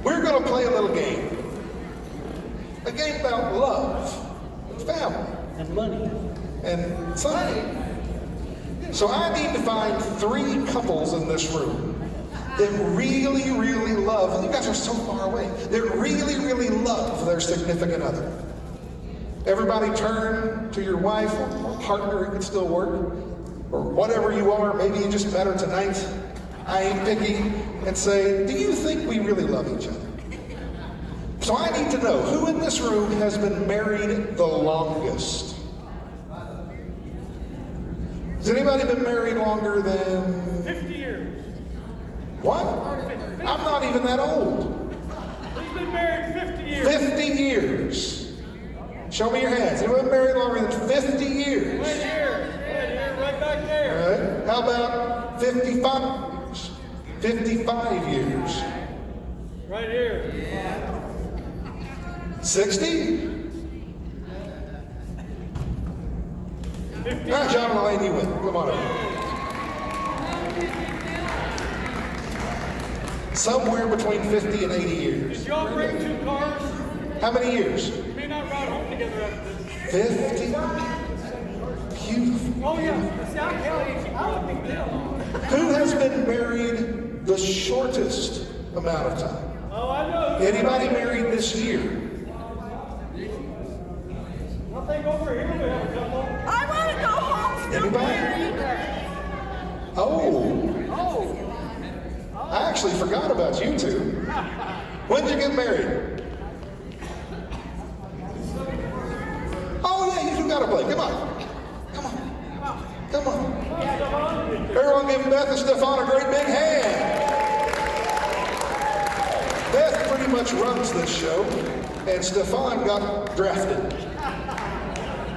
We're going to play a little game. A game about love, and family, And money. and something. So I need to find 3 couples in this room that really, really love, and you guys are so far away, that really, really love their significant other. Everybody turn to your wife or partner, it could still work, or whatever you are, maybe you just met her tonight, I ain't picky, and say, do you think we really love each other? So I need to know, who in this room has been married the longest? Has anybody been married longer than 50 years. what? I'm not even that old. He's been married 50 years. 50 years. Show me your hands. Anyone been married longer than 50 years? Right here, right back All there. right. How about 55 years? 55 years. Right here. 60? All right, John and Elaine, you win. Come on over. Somewhere between 50 and 80 years. Did y'all bring 2 cars? How many years? We may not ride home together after this. 50? Beautiful. Oh yeah, the South County, I don't think they'll. Who has been married the shortest amount of time? Oh, I know. Anybody married this year? I think over here we have a couple. I want to go home still Anybody? married. Oh, I actually forgot about you two. When did you get married? Oh yeah, you two gotta play. Come on. Come on. Come on. Everyone give Beth and Stefan a great big hand. Beth pretty much runs this show, and Stefan got drafted.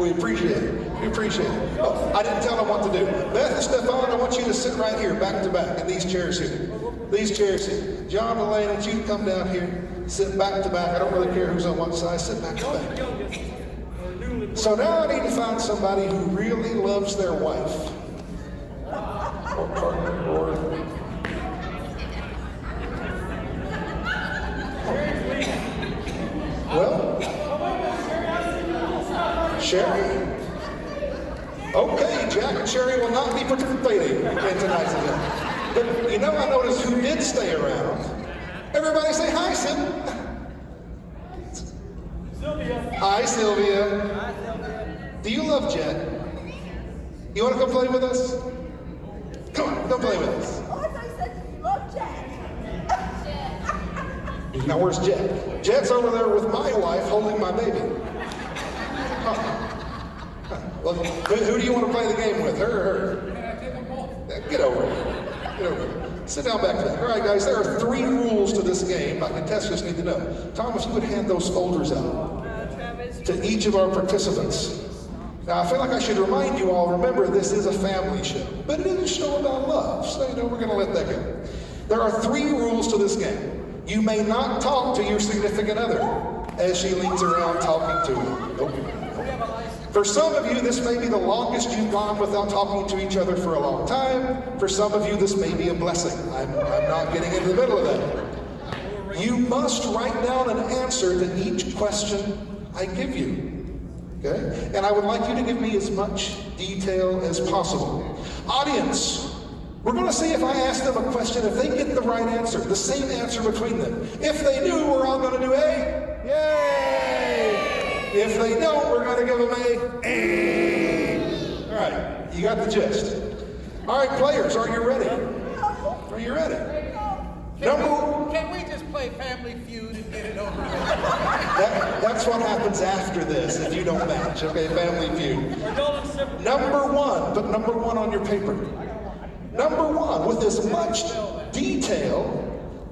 We appreciate it. We appreciate it. Oh, I didn't tell them what to do. Beth and Stefan, I want you to sit right here, back to back, in these chairs here. These chairs here. John and Elaine, I want you to come down here, sit back to back. I don't really care who's on one side, sit back to back. So now I need to find somebody who really loves their wife. Or partner, or... Well, Sherry? Okay, Jack and Sherry will not be participating in tonight's event. But you know, I noticed who did stay around. Everybody say hi, Sim. Sylvia. Hi, Sylvia. Do you love Jet? You want to come play with us? Come on, come play with us. Oh, I thought you said you love Jack. Now, where's Jet? Jet's over there with my wife holding my baby. Well, who do you want to play the game with? Her or her? Get over it. Get over it. Sit down back there. All right, guys, there are 3 rules to this game. My contestants need to know. Thomas, you would hand those folders out to each of our participants. Now, I feel like I should remind you all, remember, this is a family show, but it is a show about love, so, we're going to let that go. There are 3 rules to this game. You may not talk to your significant other as she leans around talking to him. Nope. For some of you, this may be the longest you've gone without talking to each other for a long time. For some of you, this may be a blessing. I'm not getting into the middle of that. You must write down an answer to each question I give you. Okay? And I would like you to give me as much detail as possible. Audience, we're going to see if I ask them a question, if they get the right answer, the same answer between them. If they do, we're all going to do a yay! If they don't, we're going to give them a all right, you got the gist. All right, players, are you ready? Are you ready? Can we just play Family Feud and get it over with? That's what happens after this if you don't match. Okay, Family Feud. Number 1, put number 1 on your paper. Number 1, with as much detail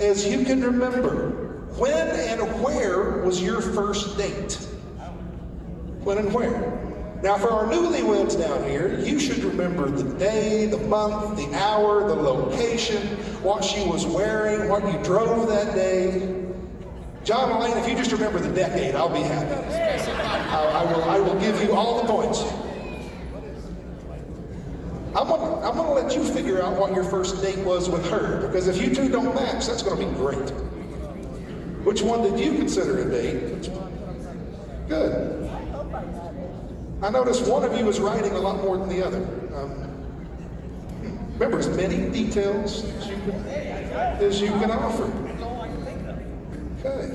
as you can remember. When and where was your first date? When and where? Now for our newlyweds down here, you should remember the day, the month, the hour, the location, what she was wearing, what you drove that day. John and Elaine, if you just remember the decade, I'll be happy. I will give you all the points. I'm gonna let you figure out what your first date was with her, because if you two don't match, that's gonna be great. Which one did you consider a date? Good. I noticed one of you is writing a lot more than the other. Remember, as many details as you can offer. Okay.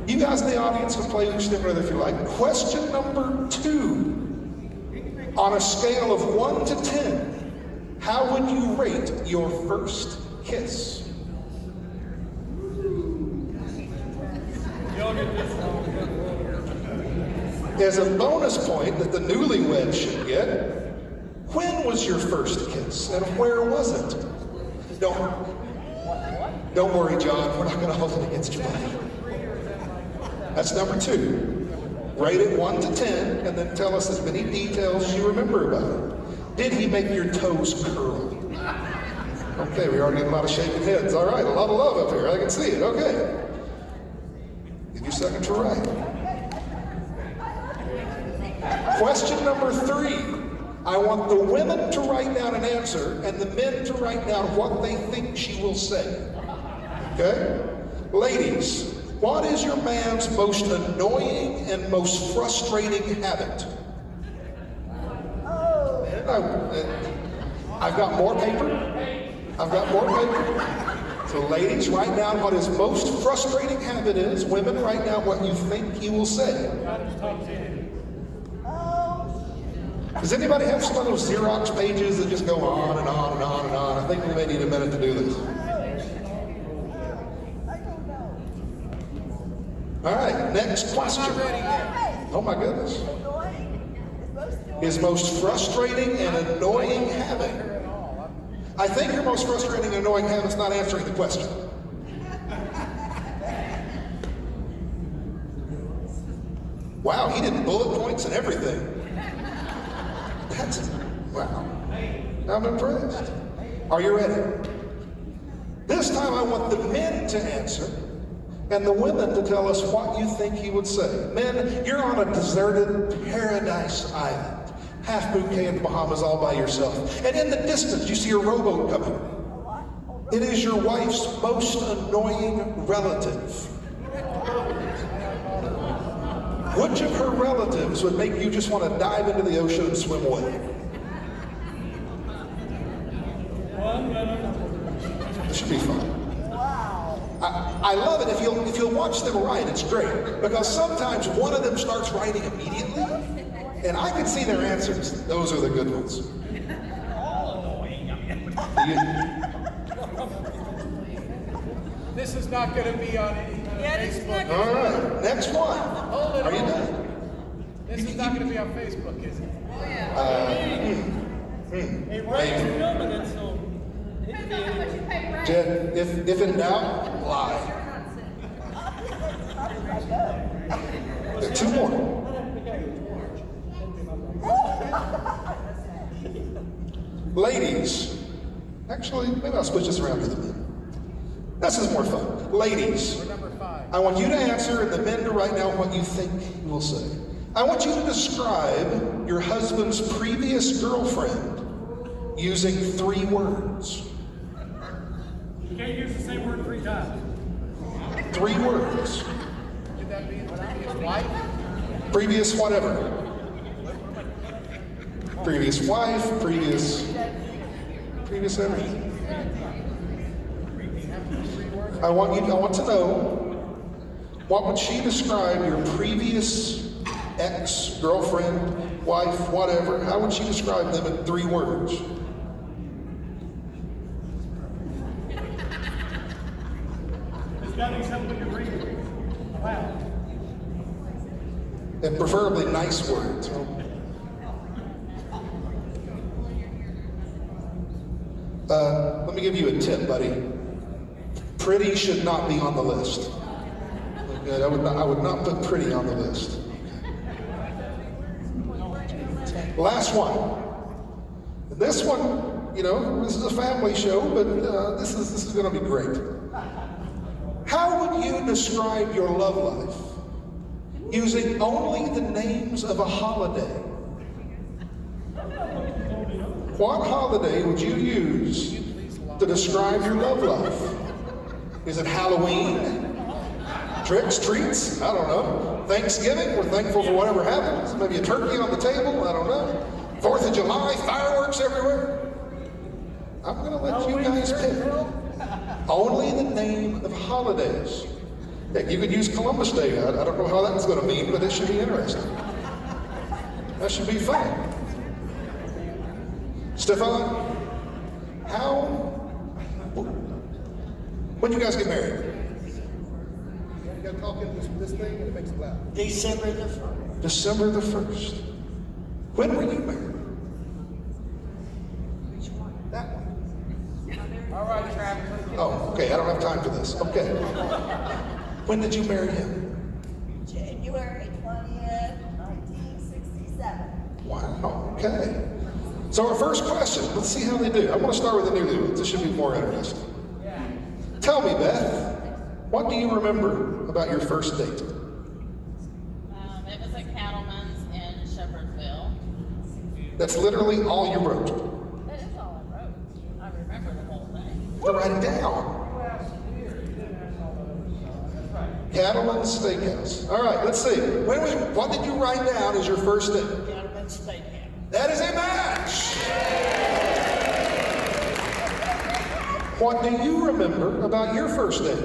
You guys in the audience can play each other if you like. Question number 2. On a scale of 1 to 10, how would you rate your first kiss? As a bonus point that the newlyweds should get, when was your first kiss and where was it? Don't worry, John, we're not going to hold it against you, buddy. That's number 2. Rate it 1 to 10 and then tell us as many details as you remember about it. Did he make your toes curl? Okay, we already get a lot of shaking heads. All right, a lot of love up here. I can see it. Okay. Give you a second to write. Question number 3. I want the women to write down an answer and the men to write down what they think she will say. Okay? Ladies, what is your man's most annoying and most frustrating habit? I've got more paper. So ladies, write down what his most frustrating habit is. Women, write down what you think he will say. Does anybody have some of those Xerox pages that just go on and on and on and on? I think we may need a minute to do this. All right, next question. Oh my goodness. His most frustrating and annoying habit. I think your most frustrating and annoying habit is not answering the question. Wow, he did bullet points and everything. That's, wow. I'm impressed. Are you ready? This time I want the men to answer and the women to tell us what you think he would say. Men, you're on a deserted paradise island. Half bouquet in the Bahamas all by yourself. And in the distance, you see a rowboat coming. It is your wife's most annoying relative. Which of her relatives would make you just want to dive into the ocean and swim away? This should be fun. I love it. If you'll watch them write, it's great. Because sometimes one of them starts writing immediately, and I can see their answers. Those are the good ones. This is not going to be on Facebook. All right, next one. Are you done? This is not going to be on Facebook, is it? Hey, Ryan's filming it, so it could be anywhere. Jen, if in doubt, lie. There are 2 more. Ladies, actually, maybe I'll switch this around to the men. This is more fun. Ladies, We're number 5. I want you to answer and the men to write down what you think he will say. I want you to describe your husband's previous girlfriend using 3 words. You can't use the same word 3 times. 3 words. Could that be his previous wife? Previous whatever. Previous wife, previous everything. I want to know, what would she describe your previous ex, girlfriend, wife, whatever, how would she describe them in 3 words? It's got to be something you can read. Wow. And preferably nice words. Let me give you a tip, buddy. Pretty should not be on the list. Okay, I would not put pretty on the list. Last one. This one, this is a family show, but this is going to be great. How would you describe your love life using only the names of a holiday? What holiday would you use to describe your love life? Is it Halloween? Tricks, treats? I don't know. Thanksgiving? We're thankful for whatever happens. Maybe a turkey on the table? I don't know. 4th of July? Fireworks everywhere? I'm going to let you guys pick. Only the name of holidays. Yeah, you could use Columbus Day. I don't know how that's going to mean, but it should be interesting. That should be fun. Stefan, when did you guys get married? You got to talk into this thing and it makes it loud. December the 1st. December the 1st. When were you married? Which one? That one. All right, Travis. Let's get Oh, okay, I don't have time for this. Okay. When did you marry him? January 20th, 1967. Wow, okay. So our first question, let's see how they do. I want to start with the newlyweds. This should be more interesting. Tell me, Beth, what do you remember about your first date? It was at Cattleman's in Shepherdville. That's literally all you wrote. That is all I wrote. I remember the whole thing. To write it down. Cattleman's Steakhouse. All right, let's see. What did you write down as your first date? Cattleman's Steakhouse. That is a match. What do you remember about your first date?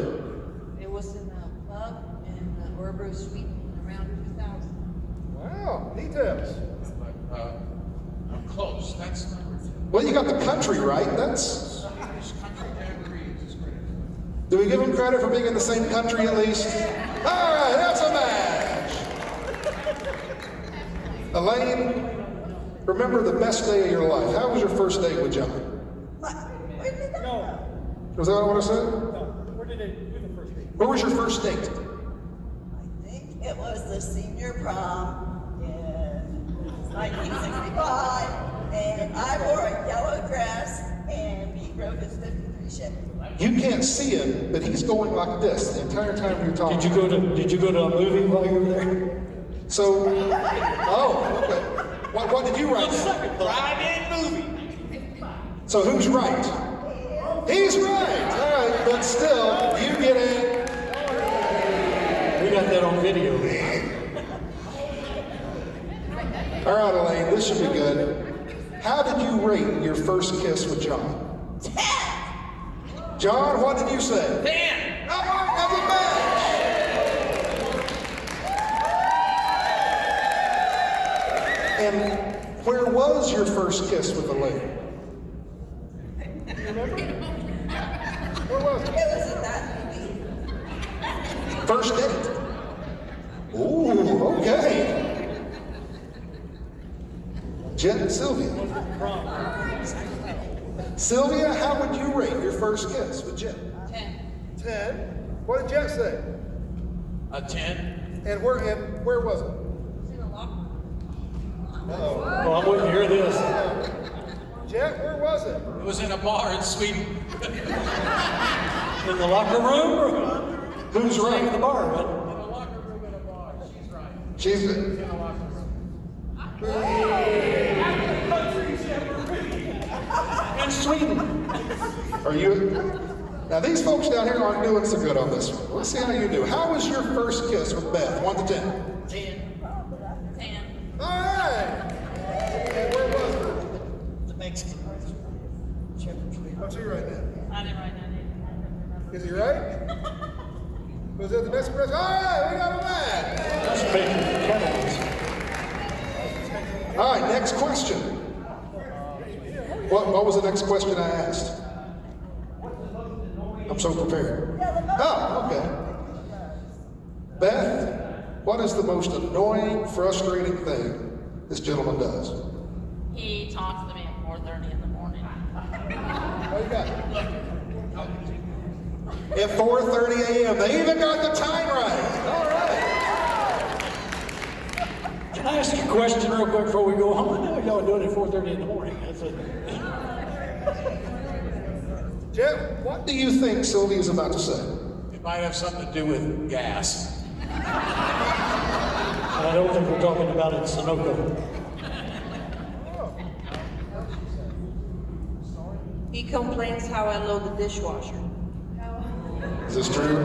It was in a pub in Orebro, Sweden, around 2000. Wow, details. I'm close. That's number 2. Well, you got the country right. That's. Swedish country Grand Prix is great. Do we give him credit for being in the same country at least? All right, that's a match. Elaine, remember the best day of your life. How was your first date with John? What? Where did that go? Was that what I want to say? No, where did they do the first date? Where was your first date? I think it was the senior prom in 1965, and I wore a yellow dress, and he rode his 53 Chevy. You can't see him, but he's going like this the entire time you're talking. Did you go to a movie while you were there? So, okay. What did you write down? Drive-in movie. So who's right? He's right. All right, but still, you get a. We got that on video. All right, Elaine, this should be good. How did you rate your first kiss with John? 10. John, what did you say? 10. All right, that's a match. And where was your first kiss with Elaine? Where was it? It was in that movie. First date. Ooh, okay. Jen and Sylvia. Sylvia, how would you rate your first kiss with Jen? 10. 10. What did Jen say? A 10. And where was it? It's in the locker room. Well, I wouldn't hear this. Jen, where was it? It was in a bar in Sweden. In the locker room? Or Who's right in the right? bar? But In a locker room in a bar. She's right. She's In a locker room. in Sweden. Are you? Now these folks down here aren't doing so good on this one. Let's see how you do. How was your first kiss with Beth? 1 to 10. 10. 10. All right. And where was it? The Mexican restaurant. Shepherdville. What's he right now? I didn't write that in. Is he right? Was it the best press? All right, we got a match. That's bacon Cattleman's. All right, next question. What was the next question I asked? I'm so prepared. Oh, okay. Beth, what is the most annoying, frustrating thing this gentleman does? He talks to me at 4:30 in the morning. What you got? At 4:30 a.m. They even got the time right. All right. Can I ask you a question real quick before we go home? I know y'all doing it at 4:30 in the morning. That's it. Jeff, what do you think Sylvia's about to say? It might have something to do with gas. I don't think we're talking about it in Sunoco. He complains how I load the dishwasher. this true?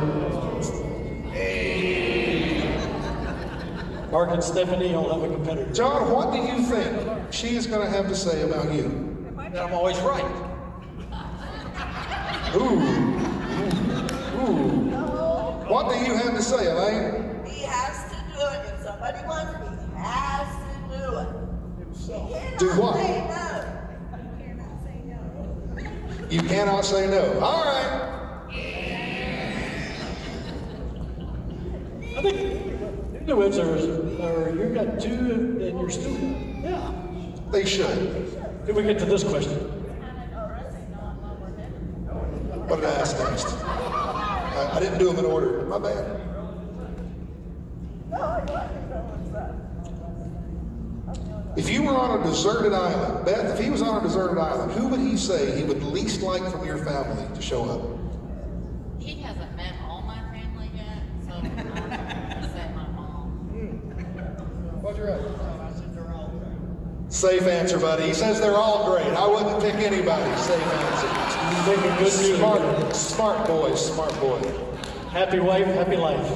Mark and Stephanie, you'll have a competitor. John, what do you think she is going to have to say about you? That I'm always right. Ooh. What do you have to say, Elaine? He has to do it. If somebody wants it, he has to do it. He cannot Do what? say no. You cannot say no. All right. I think Inuits are you got two and you're still, yeah. They should. Can we get to this question? What did I ask next? I didn't do them in order. My bad. If you were on a deserted island, Beth, if he was on a deserted island, who would he say he would least like from your family to show up? He hasn't met all my family yet, so I'm gonna say my mom. What's your answer? I said they're all great. Safe answer, buddy. He says they're all great. I wouldn't pick anybody. Safe answer. You make a good Smart boy, smart boy. happy wife, happy life.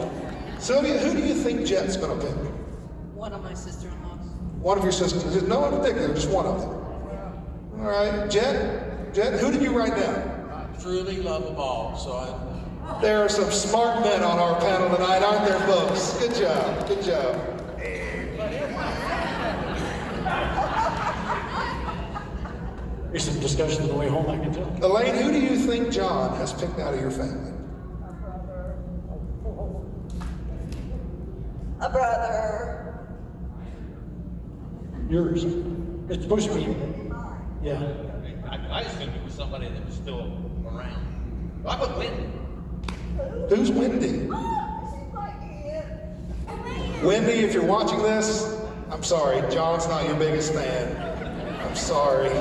Sylvia, who do you think Jet's going to pick? One of my sister-in-laws. One of your sisters. No in particular, just one of them. All right, Jet, who did you write down? I truly love them all, so There are some smart men on our panel tonight, aren't there, folks? Good job, good job. There's some discussion on the way home, I can tell. Elaine, who do you think John has picked out of your family? A brother. Yours. It's supposed to be. Yeah. I assumed it was somebody that was still around. I put Wendy. Who's Wendy? Wendy, if you're watching this, I'm sorry. John's not your biggest fan. I'm sorry.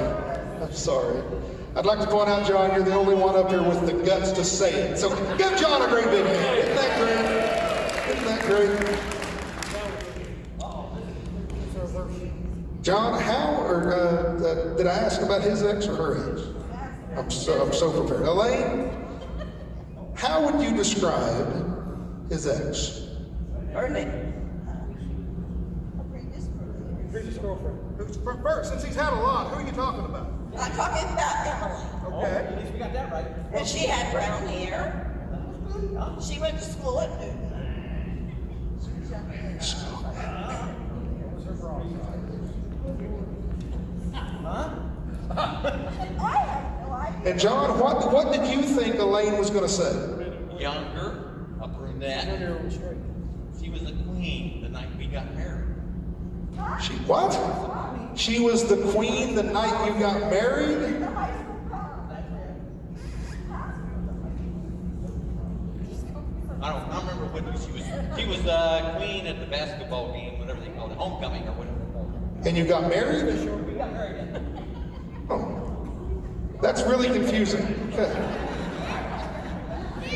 I'd like to point out, John, you're the only one up here with the guts to say it. So give John a great big hand. Isn't that great? Isn't that great? John, did I ask about his ex or her ex? I'm so prepared. Elaine, how would you describe his ex? Her name. Previous girlfriend. First, since he's had a lot, who are you talking about? I'm talking about Emily. Okay. At least we got that right. And she had brown hair. She went to school at Newton. I have no idea. And John, what did you think Elaine was going to say? Younger, a brunette. She was the queen the night we got married. She what? She was the queen the night you got married? I don't remember what she was. She was the queen at the basketball game, whatever they called it, homecoming or whatever they called it. And you got married? We got married. Oh, that's really confusing. Okay.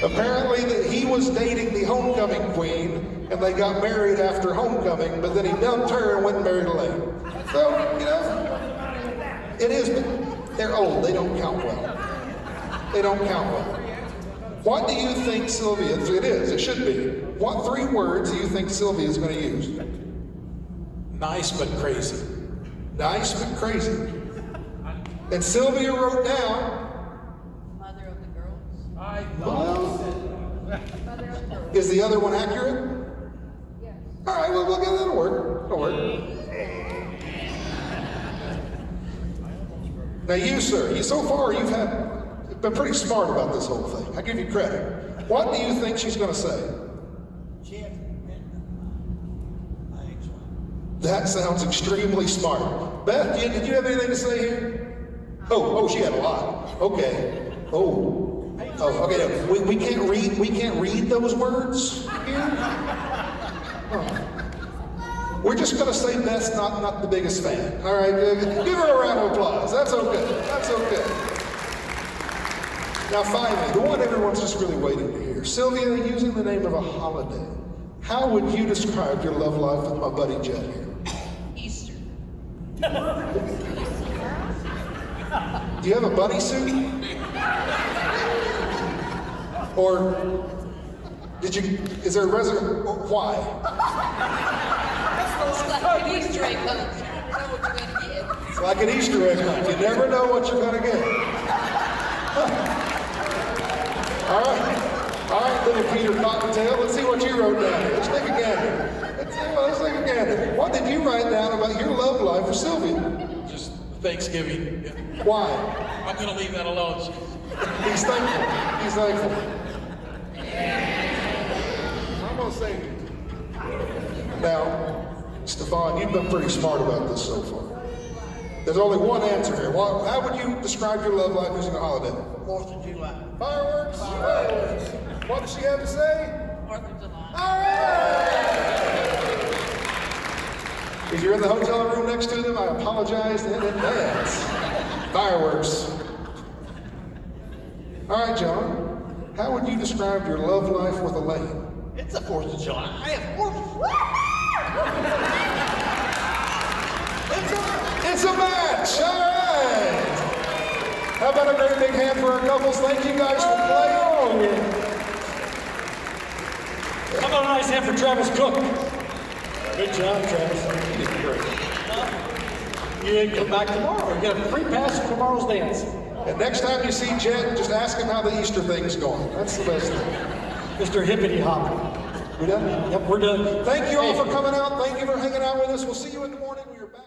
Apparently that he was dating the homecoming queen, and they got married after homecoming, but then he dumped her and went and married Elaine. So, you know, it is, they're old, they don't count well. They don't count well. What do you think Sylvia, it should be. What three words do you think Sylvia is going to use? Nice but crazy. Nice but crazy. And Sylvia wrote down, Mother of the girls. well, Mother of the girls. is the other one accurate? Yes. All right, well, that'll work. That'll work. Now you, sir, so far you've been pretty smart about this whole thing. I give you credit. What do you think she's going to say? She has been my ex-wife. That sounds extremely smart. Beth, did you have anything to say here? Oh, she had a lot. Okay. Oh, okay. No, we can't read. We can't read those words here. Oh. We're just gonna say Beth's not the biggest fan. All right, give her a round of applause. That's okay. That's okay. Now, finally, the one everyone's just really waiting to hear. Sylvia, using the name of a holiday, how would you describe your love life with my buddy Jet here? Easter. Do you have a bunny suit? Or Is there a resident? Why? It's like an Easter egg hunt. You never know what you're gonna get. It's like an Easter egg hunt. You never know what you're gonna get. All right, little Peter Cottontail. Let's see what you wrote down here. Let's take a gander. Let's take a gander. What did you write down about your love life with Sylvia? Just Thanksgiving. Why? I'm gonna leave that alone. He's thankful. He's thankful. I'm gonna say, now, Stefan, you've been pretty smart about this so far. There's only one answer here. How would you describe your love life using a holiday? 4th of July. Fireworks? Fireworks. What does she have to say? 4th of July. All right! If you're in the hotel room next to them, I apologize in advance. Fireworks. All right, John. How would you describe your love life with Elaine? It's the 4th of July, of course. It's a match! All right! How about a very big hand for our couples? Thank you guys for playing. How about a nice hand for Travis Cook? Good job, Travis. You did great. You come back tomorrow. You get a free pass for tomorrow's dance. And next time you see Jet, just ask him how the Easter thing's going. That's the best thing. Mr. Hippity Hop. We done? Yep, we're done. Thank you all for coming out. Thank you for hanging out with us. We'll see you in the morning. We are back.